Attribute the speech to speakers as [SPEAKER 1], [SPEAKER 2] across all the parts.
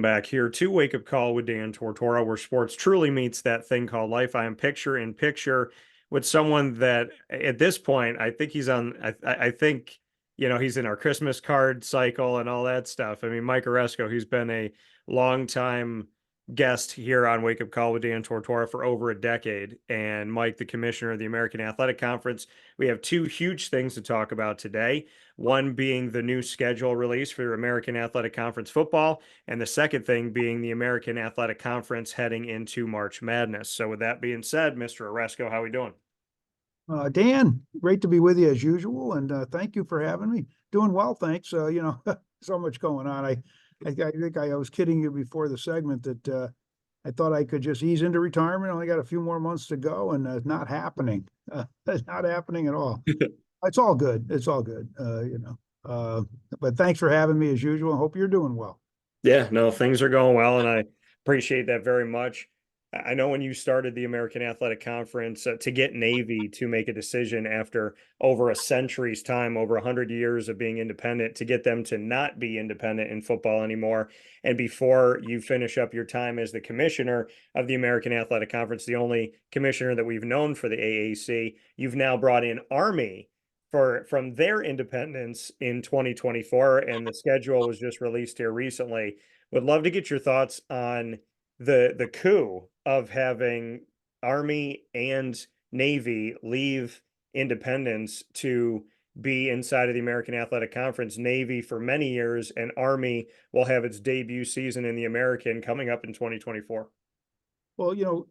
[SPEAKER 1] back here to Wake Up Call with Dan Tortora, where sports truly meets that thing called life. I am picture in picture with someone that at this point, I think he's on, I think, he's in our Christmas card cycle and all that stuff. I mean, Mike Aresco, he's been a long time guest here on Wake Up Call with Dan Tortora for over a decade. And Mike, the commissioner of the American Athletic Conference, we have two huge things to talk about today. One being the new schedule release for American Athletic Conference football, and the second thing being the American Athletic Conference heading into March Madness. So with that being said, Mr. Aresco, how are we doing?
[SPEAKER 2] Dan, great to be with you as usual, and thank you for having me. Doing well, thanks. So much going on. I think I was kidding you before the segment that I thought I could just ease into retirement. I only got a few more months to go, and it's not happening. It's not happening at all. It's all good. It's all good. But thanks for having me as usual. I hope you're doing well.
[SPEAKER 1] Yeah, no, things are going well, and I appreciate that very much. I know when you started the American Athletic Conference to get Navy to make a decision after over a century's time, over 100 years of being independent, to get them to not be independent in football anymore. And before you finish up your time as the commissioner of the American Athletic Conference, the only commissioner that we've known for the AAC, you've now brought in Army from their independence in 2024, and the schedule was just released here recently. Would love to get your thoughts on the coup of having Army and Navy leave independence to be inside of the American Athletic Conference. Navy for many years, and Army will have its debut season in the American coming up in 2024.
[SPEAKER 2] Well,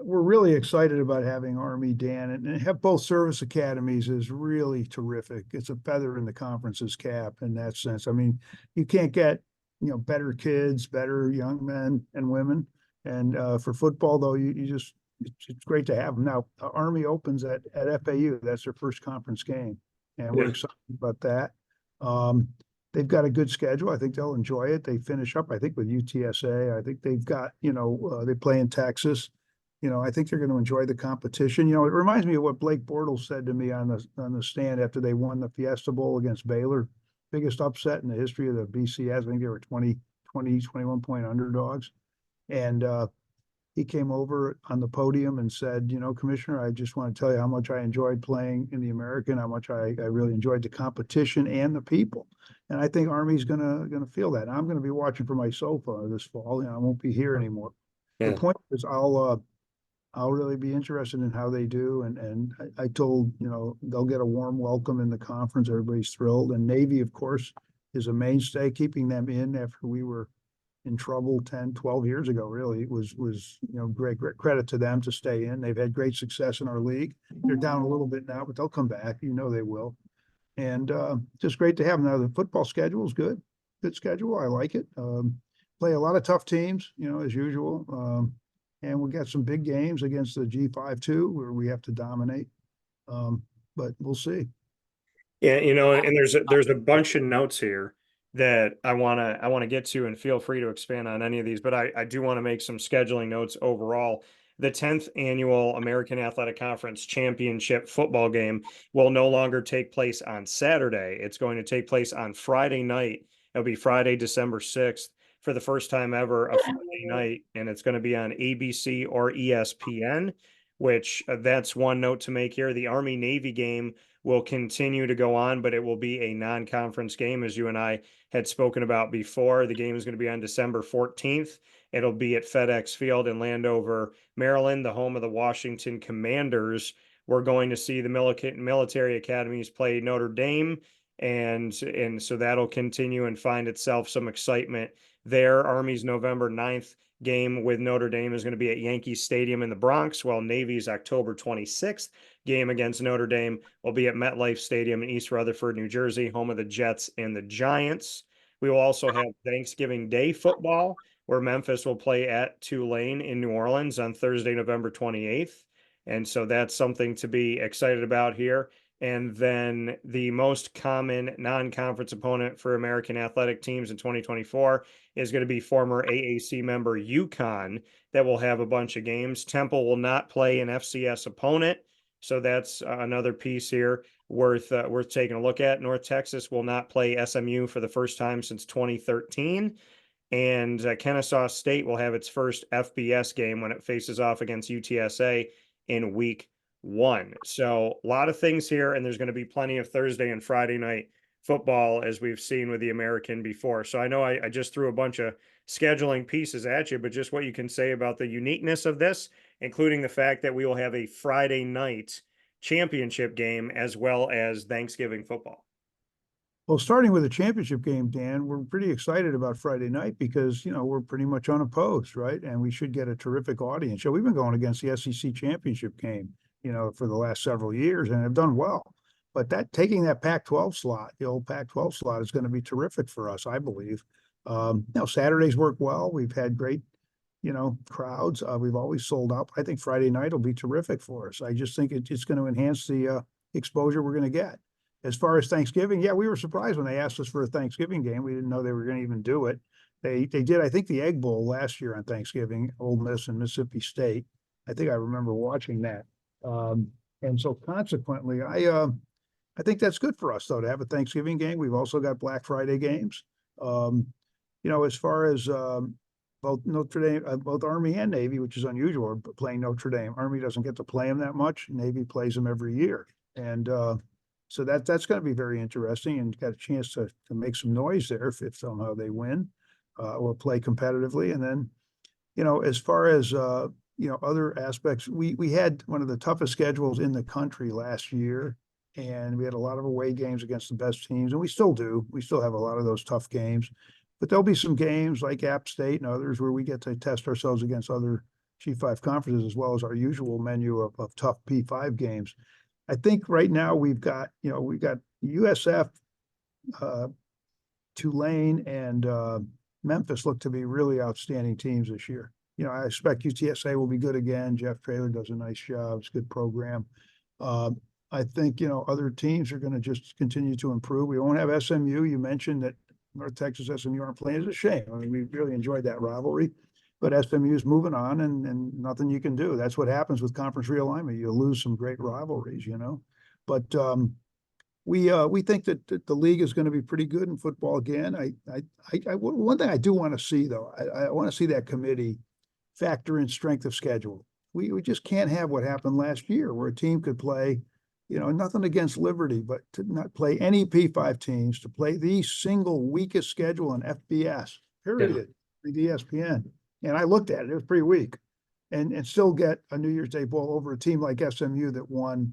[SPEAKER 2] we're really excited about having Army, Dan, and have both service academies is really terrific. It's a feather in the conference's cap in that sense. I mean, you can't get, better kids, better young men and women. And for football, though, it's great to have them. Now, Army opens at FAU. That's their first conference game. And we're excited about that. They've got a good schedule. I think they'll enjoy it. They finish up, I think, with UTSA. I think they've got, they play in Texas. I think they're going to enjoy the competition. It reminds me of what Blake Bortles said to me on the stand after they won the Fiesta Bowl against Baylor. Biggest upset in the history of the BCS. I think they were 21-point underdogs. And he came over on the podium and said, Commissioner, I just want to tell you how much I enjoyed playing in the American, how much I really enjoyed the competition and the people. And I think Army's gonna feel that. I'm gonna be watching from my sofa this fall. I won't be here anymore. Yeah. The point is I'll really be interested in how they do. And I told, they'll get a warm welcome in the conference. Everybody's thrilled. And Navy, of course, is a mainstay, keeping them in after we were in trouble 10, 12 years ago, really. It was great credit to them to stay in. They've had great success in our league. They're down a little bit now, but they'll come back. They will. And just great to have them. Now, the football schedule is good. Good schedule. I like it. Play a lot of tough teams, as usual. And we'll get some big games against the G5 too, where we have to dominate. But we'll see.
[SPEAKER 1] Yeah, and there's a bunch of notes here that I wanna get to, and feel free to expand on any of these. But I do want to make some scheduling notes overall. The 10th annual American Athletic Conference Championship football game will no longer take place on Saturday. It's going to take place on Friday night. It'll be Friday, December 6th. For the first time ever, a Friday night, and it's going to be on ABC or ESPN, which that's one note to make here. The Army-Navy game will continue to go on, but it will be a non-conference game, as you and I had spoken about before. The game is going to be on December 14th. It'll be at FedEx Field in Landover, Maryland, the home of the Washington Commanders. We're going to see the military academies play Notre Dame, and so that'll continue and find itself some excitement there. Army's November 9th game with Notre Dame is going to be at Yankee Stadium in the Bronx, while Navy's October 26th game against Notre Dame will be at MetLife Stadium in East Rutherford, New Jersey, home of the Jets and the Giants. We will also have Thanksgiving Day football, where Memphis will play at Tulane in New Orleans on Thursday, November 28th. And so that's something to be excited about here. And then the most common non-conference opponent for American athletic teams in 2024 is going to be former AAC member UConn, that will have a bunch of games. Temple will not play an FCS opponent, so that's another piece here worth taking a look at. North Texas will not play SMU for the first time since 2013. And Kennesaw State will have its first FBS game when it faces off against UTSA in week 1. So a lot of things here, and there's going to be plenty of Thursday and Friday night football as we've seen with the American before. So I know I just threw a bunch of scheduling pieces at you, but just what you can say about the uniqueness of this, including the fact that we will have a Friday night championship game as well as Thanksgiving football.
[SPEAKER 2] Well, starting with the championship game, Dan, we're pretty excited about Friday night because, we're pretty much unopposed, right? And we should get a terrific audience. So we've been going against the SEC championship game, for the last several years and have done well. But taking that Pac-12 slot, the old Pac-12 slot, is going to be terrific for us, I believe. Saturdays work well. We've had great, crowds. We've always sold out. I think Friday night will be terrific for us. I just think it's going to enhance the exposure we're going to get. As far as Thanksgiving, yeah, we were surprised when they asked us for a Thanksgiving game. We didn't know they were going to even do it. They did, I think, the Egg Bowl last year on Thanksgiving, Ole Miss and Mississippi State. I think I remember watching that. And so consequently, I think that's good for us, though, to have a Thanksgiving game. We've also got Black Friday games. As far as both Notre Dame, both Army and Navy, which is unusual, are playing Notre Dame. Army doesn't get to play them that much. Navy plays them every year. And so that's going to be very interesting, and got a chance to make some noise there if somehow they win or play competitively. And then, as far as other aspects, we had one of the toughest schedules in the country last year, and we had a lot of away games against the best teams, and we still do. We still have a lot of those tough games, but there'll be some games like App State and others where we get to test ourselves against other G5 conferences, as well as our usual menu of tough P5 games. I think right now we've got USF, Tulane, and Memphis look to be really outstanding teams this year. I expect UTSA will be good again. Jeff Traylor does a nice job. It's a good program. I think, other teams are going to just continue to improve. We won't have SMU. You mentioned that North Texas SMU aren't playing. It's a shame. I mean, we really enjoyed that rivalry. But SMU is moving on, and nothing you can do. That's what happens with conference realignment. You lose some great rivalries, But we think that the league is going to be pretty good in football again. One thing I do want to see, though, I want to see that committee factor in strength of schedule. We just can't have what happened last year, where a team could play, nothing against Liberty, but to not play any P5 teams, to play the single weakest schedule in FBS, period, the ESPN. And I looked at it; it was pretty weak, and still get a New Year's Day Bowl over a team like SMU that won,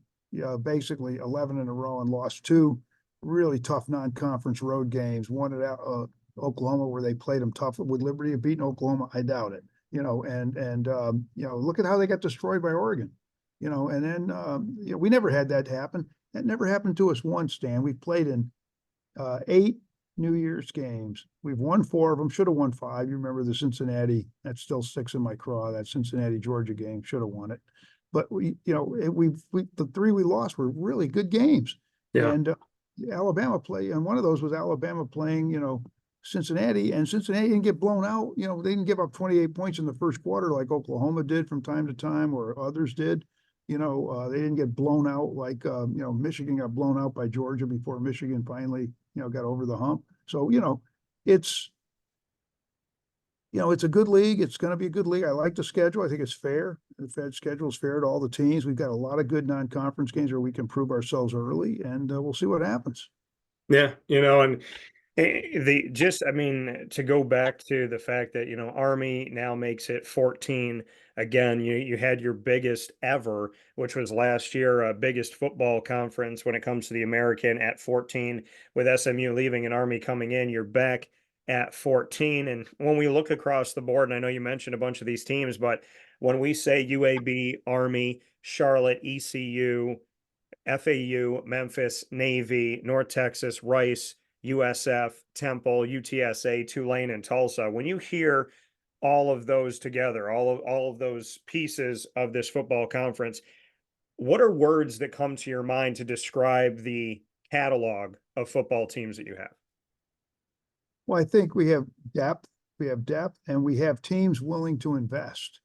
[SPEAKER 2] basically 11 in a row and lost 2 really tough non-conference road games. One at Oklahoma, where they played them tough. Would Liberty have beaten Oklahoma? I doubt it. Look at how they got destroyed by Oregon. And then we never had that happen. That never happened to us once, Dan. We played in 8 New Year's games. We've won 4 of them, should have won 5. You remember the Cincinnati, that still sticks in my craw, that Cincinnati, Georgia game, should have won it. But the 3 we lost were really good games.
[SPEAKER 1] Yeah.
[SPEAKER 2] And Alabama and one of those was Alabama playing, Cincinnati, and Cincinnati didn't get blown out. They didn't give up 28 points in the first quarter like Oklahoma did from time to time, or others did. They didn't get blown out like, Michigan got blown out by Georgia before Michigan finally, got over the hump. So, it's a good league. It's going to be a good league. I like the schedule. I think it's fair. The Fed schedule is fair to all the teams. We've got a lot of good non-conference games where we can prove ourselves early, and we'll see what happens.
[SPEAKER 1] Yeah, and to go back to the fact that, Army now makes it 14 again. You had your biggest ever, which was last year, biggest football conference when it comes to the American at 14, with SMU leaving and Army coming in. You're back at 14. And when we look across the board, and I know you mentioned a bunch of these teams, but when we say UAB, Army, Charlotte, ECU, FAU, Memphis, Navy, North Texas, Rice, USF, Temple, UTSA, Tulane, and Tulsa, when you hear all of those together, all of those pieces of this football conference, what are words that come to your mind to describe the catalog of football teams that you have?
[SPEAKER 2] Well, I think we have depth, and we have teams willing to invest,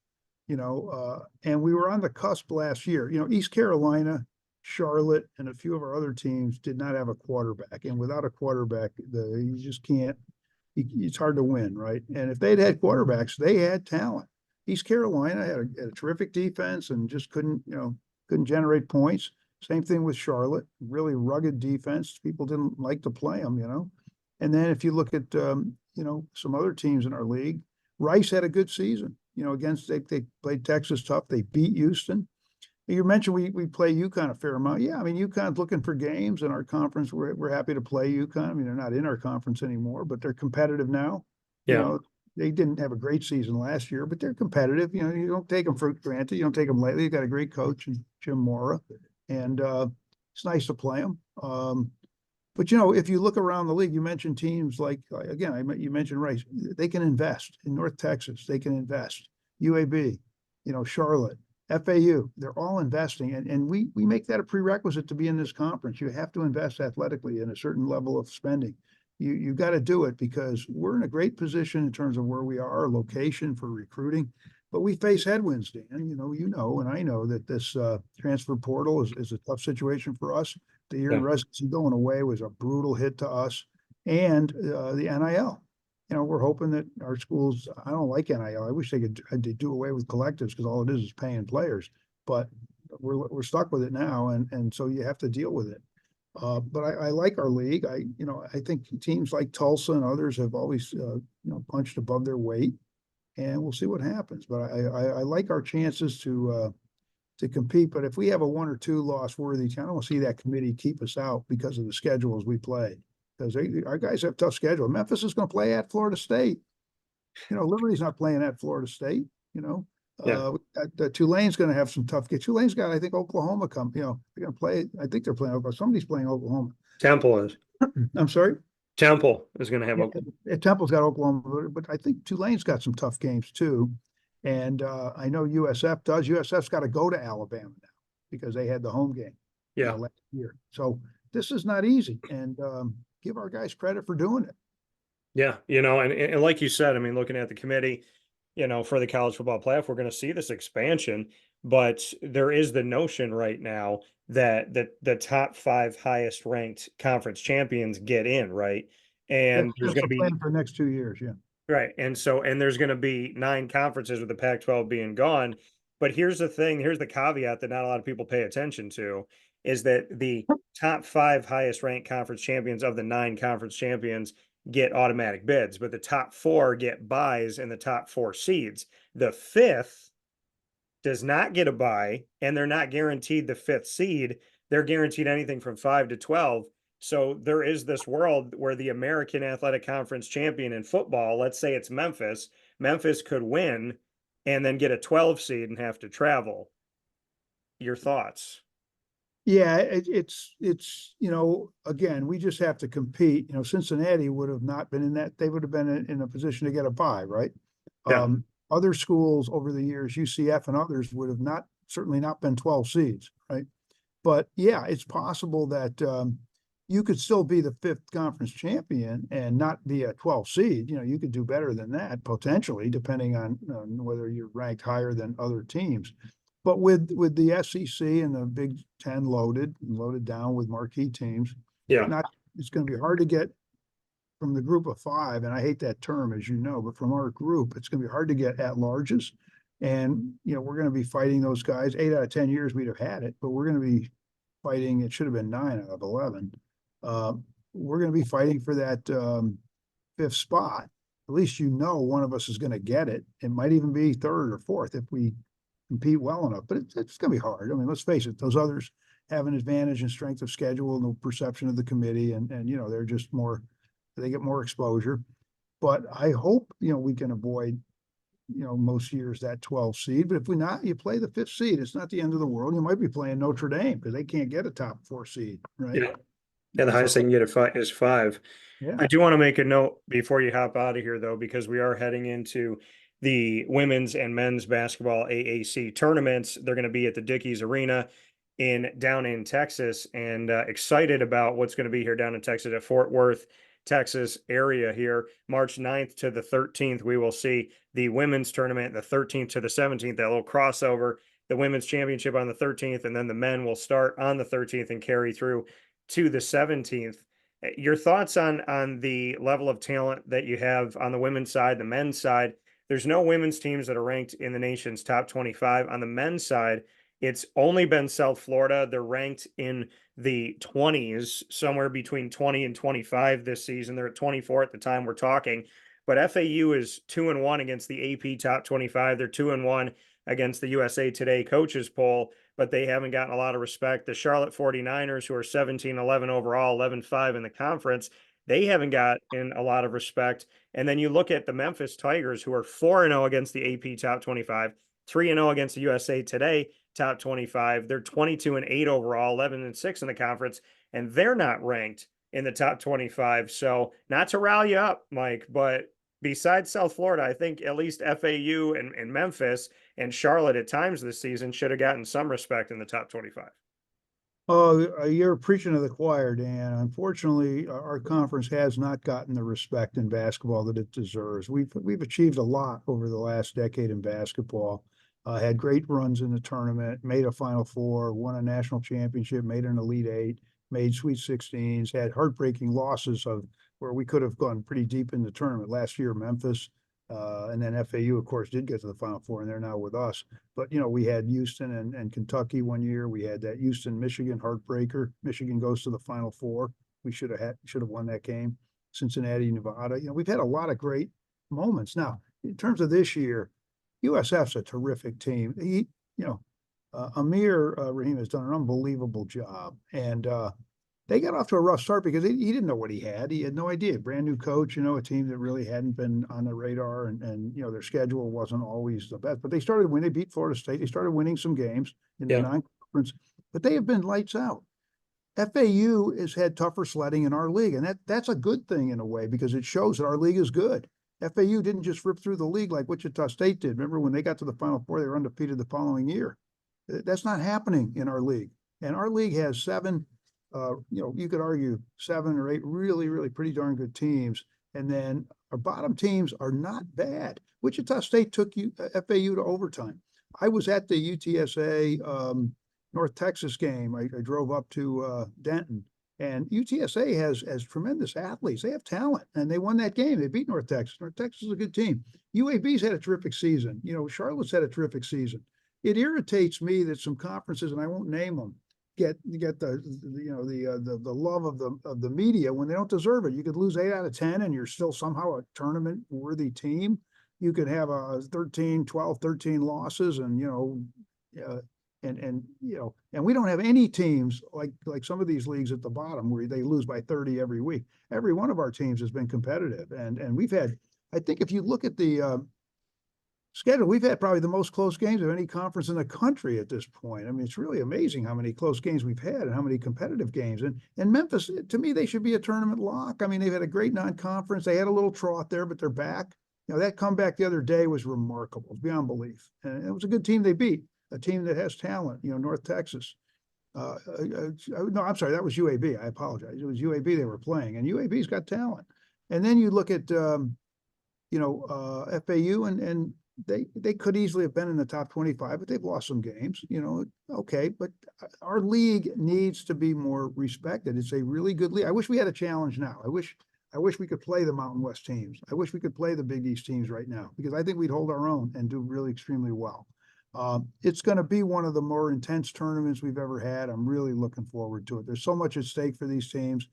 [SPEAKER 2] and we were on the cusp last year. East Carolina, Charlotte, and a few of our other teams did not have a quarterback. And without a quarterback, you just can't, it's hard to win, right? And if they'd had quarterbacks, they had talent. East Carolina had a terrific defense and just couldn't generate points. Same thing with Charlotte, really rugged defense. People didn't like to play them. And then if you look at some other teams in our league, Rice had a good season. Against they played Texas tough. They beat Houston. You mentioned we play UConn a fair amount. Yeah, I mean UConn's looking for games in our conference. We're happy to play UConn. I mean they're not in our conference anymore, but they're competitive now.
[SPEAKER 1] Yeah.
[SPEAKER 2] They didn't have a great season last year, but they're competitive. You don't take them for granted. You don't take them lightly. You got a great coach in Jim Mora, and it's nice to play them. But if you look around the league, you mentioned teams like again, you mentioned Rice. They can invest in North Texas. They can invest. UAB, Charlotte, FAU. They're all investing, and we make that a prerequisite to be in this conference. You have to invest athletically in a certain level of spending. You got to do it because we're in a great position in terms of where we are, our location for recruiting. But we face headwinds, Dan. And I know that this transfer portal is a tough situation for us. The year in residency going away was a brutal hit to us, and the NIL. We're hoping that our schools. I don't like NIL. I wish they'd do away with collectives because all it is paying players. But we're stuck with it now, and so you have to deal with it. But I like our league. I think teams like Tulsa and others have always punched above their weight, and we'll see what happens. But I like our chances to compete. But if we have a 1 or 2 loss worthy team, I don't see that committee keep us out because of the schedules we play. Because our guys have tough schedule. Memphis is going to play at Florida State. Liberty's not playing at Florida State. Tulane's going to have some tough games. Tulane's got, I think, Oklahoma come. They're going to play. I think they're playing Oklahoma. Somebody's playing Oklahoma.
[SPEAKER 1] Temple is.
[SPEAKER 2] I'm sorry.
[SPEAKER 1] Temple is going to have Oklahoma.
[SPEAKER 2] Temple's got Oklahoma, but I think Tulane's got some tough games too. And I know USF does. USF's got to go to Alabama now because they had the home game last year. So this is not easy. And give our guys credit for doing it.
[SPEAKER 1] Yeah, and like you said, I mean, looking at the committee, for the college football playoff, we're going to see this expansion, but there is the notion right now that the top 5 highest ranked conference champions get in, right? And there's going to be
[SPEAKER 2] plan for the next 2 years, yeah.
[SPEAKER 1] Right. And there's going to be 9 conferences with the Pac-12 being gone. But here's the thing, here's the caveat that not a lot of people pay attention to, is that the top 5 highest ranked conference champions of the 9 conference champions get automatic bids, but the top 4 get buys and the top 4 seeds. The 5th does not get a buy, and they're not guaranteed the 5th seed. They're guaranteed anything from 5 to 12. So there is this world where the American Athletic Conference champion in football, let's say it's Memphis could win and then get a 12 seed and have to travel. Your thoughts?
[SPEAKER 2] Yeah, it's again, we just have to compete. Cincinnati would have not been in that. They would have been in a position to get a bye, right?
[SPEAKER 1] Yeah.
[SPEAKER 2] Other schools over the years, UCF and others, would have certainly not been 12 seeds, right? But yeah, it's possible that you could still be the 5th conference champion and not be a 12 seed. You could do better than that potentially, depending on whether you're ranked higher than other teams. But with the SEC and the Big Ten loaded down with marquee teams, it's going to be hard to get from the group of 5. And I hate that term, as you know, but from our group, it's going to be hard to get at-larges. And we're going to be fighting those guys. 8 out of 10 years we'd have had it, but we're going to be fighting. It should have been 9 out of 11. We're going to be fighting for that 5th spot. At least one of us is going to get it. It might even be 3rd or 4th if we compete well enough, but it's going to be hard. I mean, let's face it; those others have an advantage in strength of schedule and the perception of the committee, and they're just more. They get more exposure. But I hope we can avoid most years that 12 seed. But if we not, you play the 5th seed. It's not the end of the world. You might be playing Notre Dame because they can't get a top 4 seed, right?
[SPEAKER 1] Yeah, the highest they can get is 5.
[SPEAKER 2] Yeah.
[SPEAKER 1] I do want to make a note before you hop out of here, though, because we are heading into the women's and men's basketball AAC tournaments. They're going to be at the Dickies Arena down in Texas, and excited about what's going to be here down in Texas at Fort Worth, Texas area here. March 9th to the 13th, we will see the women's tournament, the 13th to the 17th, that little crossover, the women's championship on the 13th, and then the men will start on the 13th and carry through to the 17th. Your thoughts on the level of talent that you have on the women's side, the men's side. There's no women's teams that are ranked in the nation's top 25. On the men's side, it's only been South Florida. They're ranked in the 20s, somewhere between 20 and 25 this season. They're at 24 at the time we're talking. But FAU is 2-1 against the AP top 25. They're 2-1 against the USA Today coaches poll, but they haven't gotten a lot of respect. The Charlotte 49ers, who are 17-11 overall, 11-5 in the conference, they haven't got in a lot of respect. And then you look at the Memphis Tigers, who are 4-0 against the AP top 25, 3-0 against the USA Today top 25. They're 22-8 overall, 11-6 in the conference, and they're not ranked in the top 25. So, not to rally you up, Mike, but besides South Florida, I think at least FAU and Memphis and Charlotte at times this season should have gotten some respect in the top 25.
[SPEAKER 2] Oh, you're preaching to the choir, Dan. Unfortunately, our conference has not gotten the respect in basketball that it deserves. We've achieved a lot over the last decade in basketball. Had great runs in the tournament, made a Final Four, won a national championship, made an Elite Eight, made Sweet 16s, had heartbreaking losses of where we could have gone pretty deep in the tournament. Last year, Memphis, and then FAU, of course, did get to the Final Four, and they're now with us. But, we had Houston and Kentucky one year. We had that Houston-Michigan heartbreaker. Michigan goes to the Final Four. We should have won that game. Cincinnati, Nevada. We've had a lot of great moments. Now, in terms of this year, USF's a terrific team. Amir Rahim has done an unbelievable job. And they got off to a rough start because he didn't know what he had. He had no idea. Brand new coach, a team that really hadn't been on the radar, and their schedule wasn't always the best. But they started winning. They beat Florida State. They started winning some games in the non-conference, but they have been lights out. FAU has had tougher sledding in our league, and that's a good thing in a way because it shows that our league is good. FAU didn't just rip through the league like Wichita State did. Remember when they got to the Final Four, they were undefeated the following year. That's not happening in our league. And our league has seven, you could argue 7 or 8 really, really pretty darn good teams. And then our bottom teams are not bad. Wichita State took FAU to overtime. I was at the UTSA North Texas game. I drove up to Denton. And UTSA has tremendous athletes. They have talent, and they won that game. They beat North Texas. North Texas is a good team. UAB's had a terrific season. Charlotte's had a terrific season. It irritates me that some conferences, and I won't name them, get the love of the media when they don't deserve it. You could lose 8 out of 10, and you're still somehow a tournament worthy team. You could have a 13 losses, and and we don't have any teams like some of these leagues at the bottom where they lose by 30 every week. Every one of our teams has been competitive, and we've had, I think if you look at the schedule, we've had probably the most close games of any conference in the country at this point. I mean, it's really amazing how many close games we've had and how many competitive games. And Memphis, to me, they should be a tournament lock. I mean, they've had a great non-conference. They had a little trot there, but they're back. That comeback the other day was remarkable, beyond belief. And it was a good team they beat. A team that has talent, North Texas. No, I'm sorry, that was UAB. I apologize. It was UAB they were playing, and UAB's got talent. And then you look at, FAU, and they could easily have been in the top 25, but they've lost some games. Okay, but our league needs to be more respected. It's a really good league. I wish we had a challenge now. I wish we could play the Mountain West teams. I wish we could play the Big East teams right now because I think we'd hold our own and do really extremely well. It's going to be one of the more intense tournaments we've ever had. I'm really looking forward to it. There's so much at stake for these teams.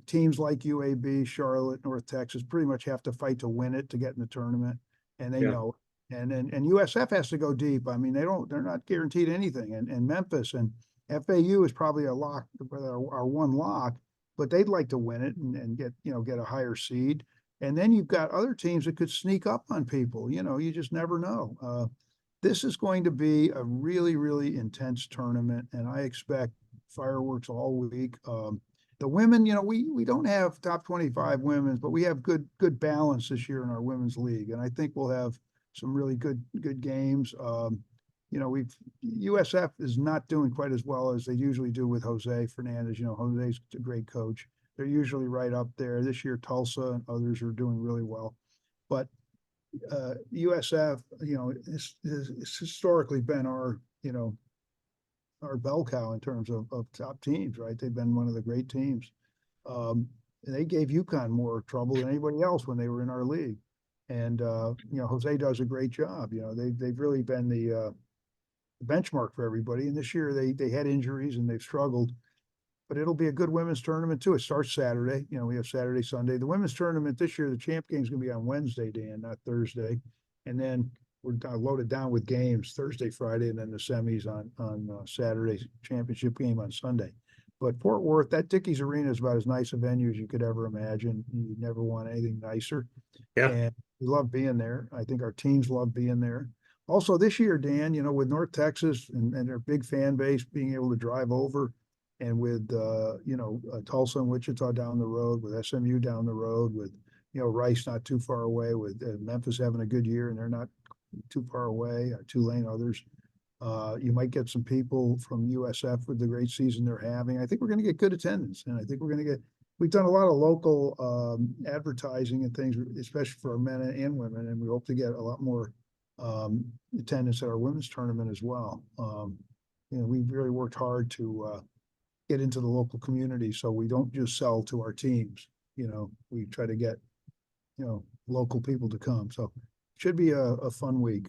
[SPEAKER 2] Teams like UAB, Charlotte, North Texas pretty much have to fight to win it to get in the tournament, and they know. And USF has to go deep. I mean, they're not guaranteed anything. And Memphis and FAU is probably a lock, our one lock, but they'd like to win it and get a higher seed. And then you've got other teams that could sneak up on people. You just never know. This is going to be a really, really intense tournament, and I expect fireworks all week. The women, we don't have top 25 women, but we have good balance this year in our women's league, and I think we'll have some really good games. USF is not doing quite as well as they usually do with Jose Fernandez. Jose's a great coach. They're usually right up there. This year, Tulsa and others are doing really well, but USF, has historically been our bell cow in terms of top teams, right? They've been one of the great teams. they gave UConn more trouble than anybody else when they were in our league. And, Jose does a great job. They've really been the benchmark for everybody. And this year they had injuries and they've struggled, but it'll be a good women's tournament too. It starts Saturday. We have Saturday, Sunday. The women's tournament this year, the champ game is going to be on Wednesday, Dan, not Thursday. And then we're loaded down with games Thursday, Friday, and then the semis on Saturday, championship game on Sunday. But Fort Worth, that Dickies Arena is about as nice a venue as you could ever imagine. You never want anything nicer.
[SPEAKER 1] Yeah.
[SPEAKER 2] And we love being there. I think our teams love being there. Also this year, Dan, with North Texas and their big fan base being able to drive over, and with Tulsa and Wichita down the road, with SMU down the road, with Rice not too far away, with Memphis having a good year and they're not too far away, Tulane, others. You might get some people from USF with the great season they're having. I think we're going to get good attendance, and I think we've done a lot of local advertising and things, especially for our men and women, and we hope to get a lot more attendance at our women's tournament as well. We've really worked hard to get into the local community, so we don't just sell to our teams. We try to get local people to come. So it should be a fun week.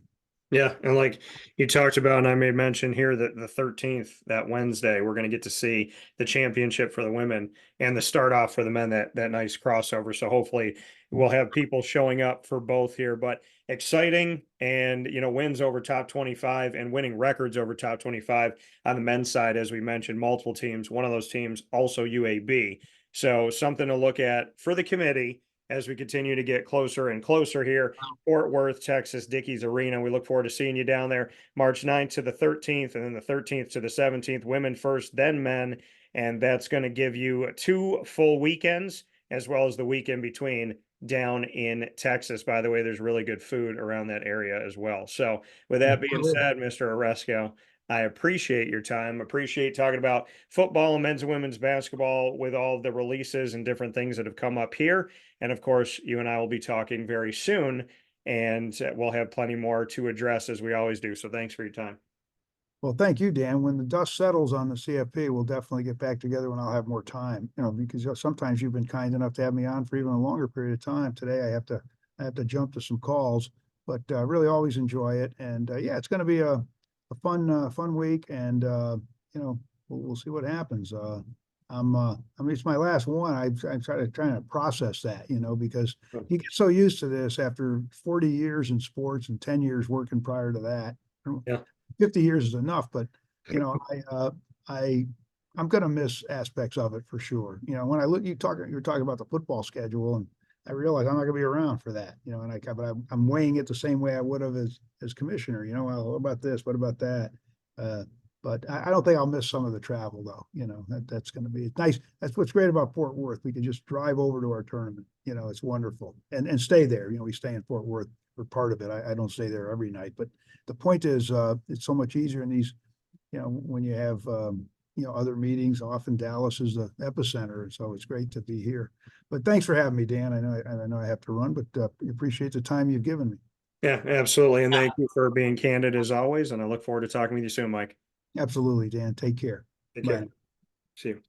[SPEAKER 1] Yeah, and like you talked about, and I made mention here that the 13th, that Wednesday, we're going to get to see the championship for the women and the start off for the men, that nice crossover. So hopefully we'll have people showing up for both here, but exciting, and wins over top 25 and winning records over top 25 on the men's side, as we mentioned, multiple teams. One of those teams also UAB. So something to look at for the committee as we continue to get closer and closer here. Fort Worth, Texas, Dickies Arena. We look forward to seeing you down there March 9th to the 13th, and then the 13th to the 17th, women first, then men. And that's going to give you 2 full weekends, as well as the week in between down in Texas. By the way, there's really good food around that area as well. So with that being said, Mr. Aresco, I appreciate your time. Appreciate talking about football and men's and women's basketball with all the releases and different things that have come up here. And of course, you and I will be talking very soon, and we'll have plenty more to address, as we always do. So thanks for your time.
[SPEAKER 2] Well, thank you, Dan. When the dust settles on the CFP, we'll definitely get back together when I'll have more time, because sometimes you've been kind enough to have me on for even a longer period of time. Today, I have to jump to some calls, but really always enjoy it. And yeah, it's going to be a fun week, and we'll see what happens. It's my last one. I'm trying to process that, because you get so used to this after 40 years in sports and 10 years working prior to that.
[SPEAKER 1] Yeah.
[SPEAKER 2] 50 years is enough, but I'm going to miss aspects of it for sure. When I look, you were talking about the football schedule, and I realize I'm not going to be around for that, but I'm weighing it the same way I would have as commissioner. Well, what about this? What about that? But I don't think I'll miss some of the travel, though. That's going to be nice. That's what's great about Fort Worth. We can just drive over to our tournament. It's wonderful, and stay there. We stay in Fort Worth for part of it. I don't stay there every night, but the point is, it's so much easier in these, when you have other meetings. Often Dallas is the epicenter, and so it's great to be here. But thanks for having me, Dan. I know I have to run, but appreciate the time you've given me.
[SPEAKER 1] Yeah, absolutely. And thank you for being candid as always. And I look forward to talking with you soon, Mike.
[SPEAKER 2] Absolutely, Dan. Take care.
[SPEAKER 1] Take care.
[SPEAKER 2] Bye.
[SPEAKER 1] See you.